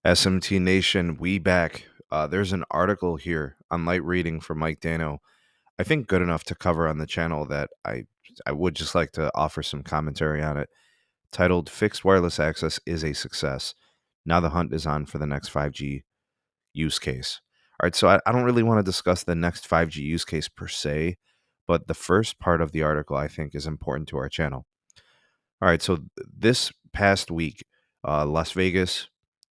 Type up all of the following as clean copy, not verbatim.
SMT Nation, we back. There's an article here on light reading from Mike Dano. I think good enough to cover on the channel that I would just like to offer some commentary on it. Titled "Fixed Wireless Access is a Success. Now the hunt is on for the next 5G use case." All right, so I don't really want to discuss the next 5G use case per se, but the first part of the article I think is important to our channel. All right, so this past week, Las Vegas,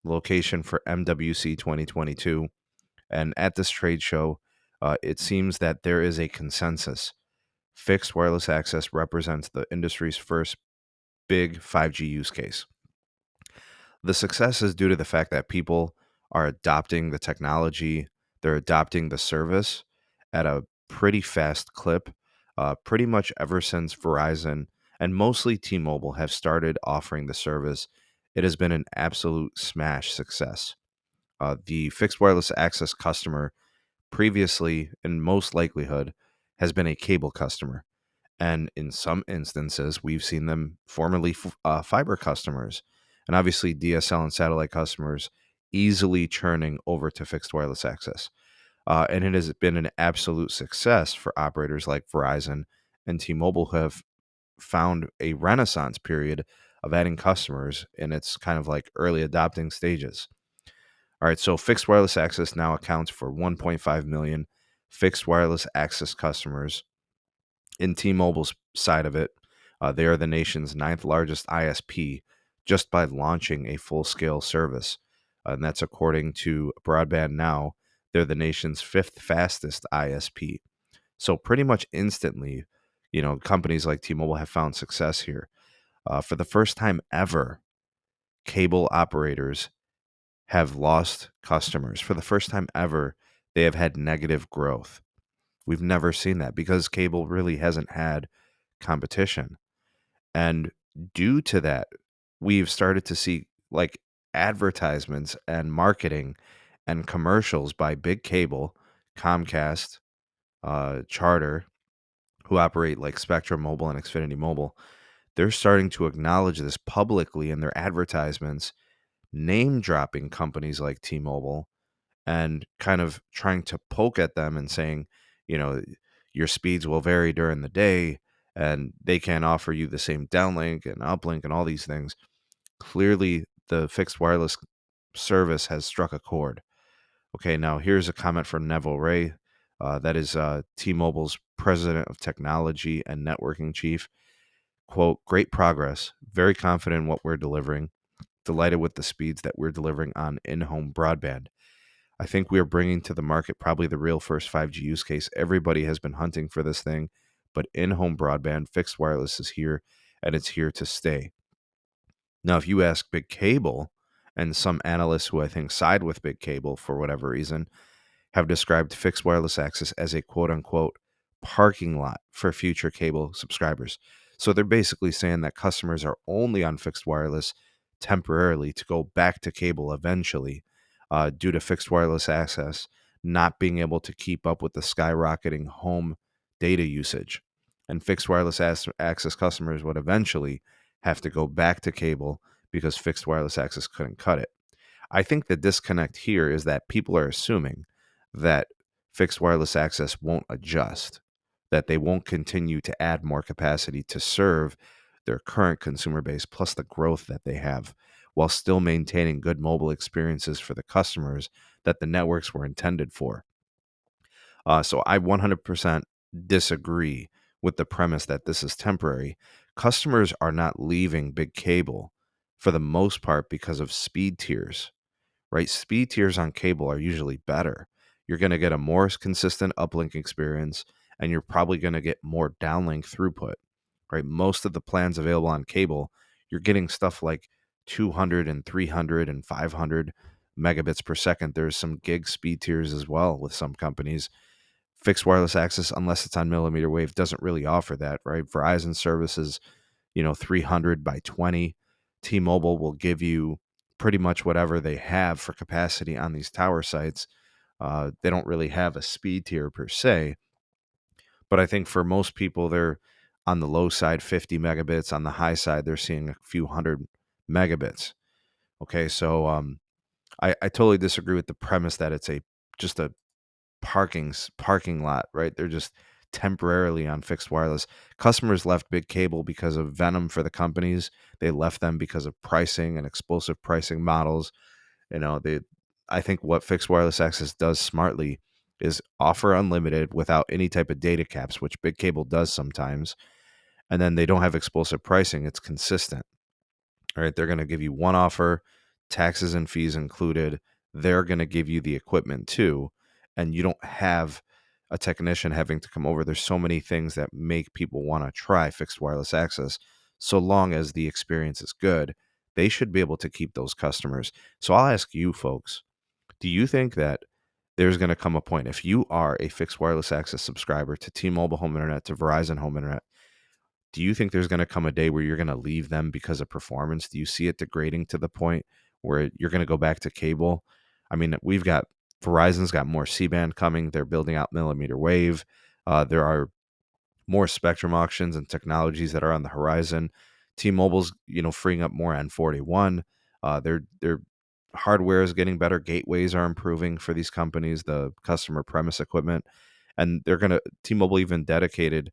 location for MWC 2022, and at this trade show, it seems that there is a consensus. Fixed wireless access represents the industry's first big 5G use case. The success is due to the fact that people are adopting the technology, they're adopting the service at a pretty fast clip, pretty much ever since Verizon and mostly T-Mobile have started offering the service. It has been an absolute smash success. The fixed wireless access customer previously, in most likelihood, has been a cable customer. And in some instances, we've seen them formerly fiber customers. And obviously, DSL and satellite customers easily churning over to fixed wireless access. And it has been an absolute success for operators like Verizon and T-Mobile who have found a renaissance period of adding customers in its kind of like early adopting stages. All right, so fixed wireless access now accounts for 1.5 million fixed wireless access customers. In T-Mobile's side of it, they are the nation's ninth largest ISP just by launching a full-scale service. And that's according to Broadband Now. They're the nation's fifth fastest ISP. So pretty much instantly, companies like T-Mobile have found success here. For the first time ever, cable operators have lost customers. For the first time ever, they have had negative growth. We've never seen that because cable really hasn't had competition. And due to that, we've started to see like advertisements and marketing and commercials by big cable, Comcast, Charter, who operate like Spectrum Mobile and Xfinity Mobile. They're starting to acknowledge this publicly in their advertisements, name dropping companies like T-Mobile and kind of trying to poke at them and saying, you know, your speeds will vary during the day and they can't offer you the same downlink and uplink and all these things. Clearly, the fixed wireless service has struck a chord. Okay, now here's a comment from Neville Ray. That is T-Mobile's president of technology and networking chief. Quote, great progress. Very confident in what we're delivering. Delighted with the speeds that we're delivering on in-home broadband. I think we are bringing to the market probably the real first 5G use case. Everybody has been hunting for this thing, but in-home broadband, fixed wireless is here, and it's here to stay. Now, if you ask Big Cable, and some analysts who I think side with Big Cable for whatever reason, have described fixed wireless access as a quote-unquote parking lot for future cable subscribers. So they're basically saying that customers are only on fixed wireless temporarily to go back to cable eventually due to fixed wireless access not being able to keep up with the skyrocketing home data usage. And fixed wireless access customers would eventually have to go back to cable because fixed wireless access couldn't cut it. I think the disconnect here is that people are assuming that fixed wireless access won't adjust, that they won't continue to add more capacity to serve their current consumer base plus the growth that they have while still maintaining good mobile experiences for the customers that the networks were intended for. So I 100% disagree with the premise that this is temporary. Customers are not leaving big cable for the most part because of speed tiers, right? Speed tiers on cable are usually better. You're going to get a more consistent uplink experience, and you're probably going to get more downlink throughput, right? Most of the plans available on cable, you're getting stuff like 200 and 300 and 500 megabits per second. There's some gig speed tiers as well with some companies. Fixed wireless access, unless it's on millimeter wave, doesn't really offer that, right? Verizon services, 300 by 20. T-Mobile will give you pretty much whatever they have for capacity on these tower sites. They don't really have a speed tier per se, but I think for most people, they're on the low side 50 megabits. On the high side, they're seeing a few hundred megabits. Okay, so I totally disagree with the premise that it's a just a parking lot, right? They're just temporarily on fixed wireless. Customers left big cable because of venom for the companies. They left them because of pricing and explosive pricing models. They I think what fixed wireless access does smartly is offer unlimited without any type of data caps, which big cable does sometimes. And then they don't have explosive pricing. It's consistent. All right, they're going to give you one offer, taxes and fees included. They're going to give you the equipment too, and you don't have a technician having to come over. There's so many things that make people want to try fixed wireless access. So long as the experience is good, they should be able to keep those customers. So I'll ask you folks, do you think that there's going to come a point if you are a fixed wireless access subscriber to T-Mobile Home Internet, to Verizon Home Internet, do you think there's going to come a day where you're going to leave them because of performance? Do you see it degrading to the point where you're going to go back to cable? I mean, we've got Verizon's got more C-band coming. They're building out millimeter wave. There are more spectrum auctions and technologies that are on the horizon. T-Mobile's, freeing up more N41. Their hardware is getting better. Gateways are improving for these companies, the customer premise equipment, and T-Mobile even dedicated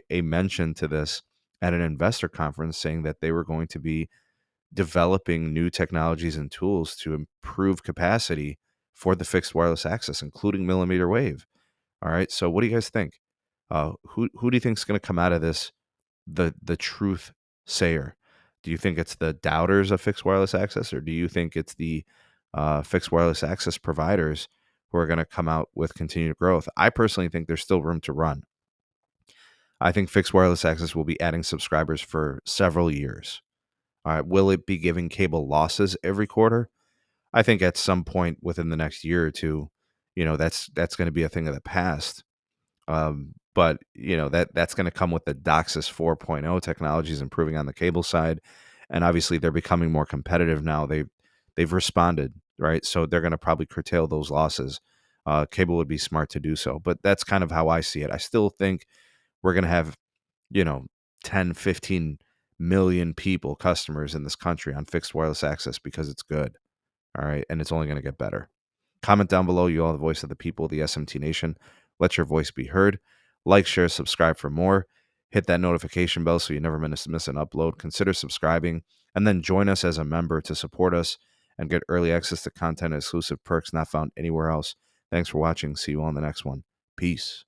a mention to this at an investor conference, saying that they were going to be developing new technologies and tools to improve capacity for the fixed wireless access, including millimeter wave. All right. So what do you guys think? Who do you think is going to come out of this the truth sayer? Do you think it's the doubters of fixed wireless access, or do you think it's the fixed wireless access providers who are going to come out with continued growth? I personally think there's still room to run. I think fixed wireless access will be adding subscribers for several years. All right, will it be giving cable losses every quarter? I think at some point within the next year or two, that's going to be a thing of the past. But that's going to come with the DOCSIS 4.0 technologies improving on the cable side, and obviously they're becoming more competitive now. They've responded, right, so they're going to probably curtail those losses. Cable would be smart to do so, but that's kind of how I see it. I still think we're going to have you know 10, 15 million people, customers in this country on fixed wireless access because it's good. All right, and it's only going to get better. Comment down below. You all the voice of the people, the SMT Nation. Let your voice be heard. Like, share, subscribe for more. Hit that notification bell so you never miss an upload. Consider subscribing and then join us as a member to support us and get early access to content and exclusive perks not found anywhere else. Thanks for watching. See you on the next one. Peace.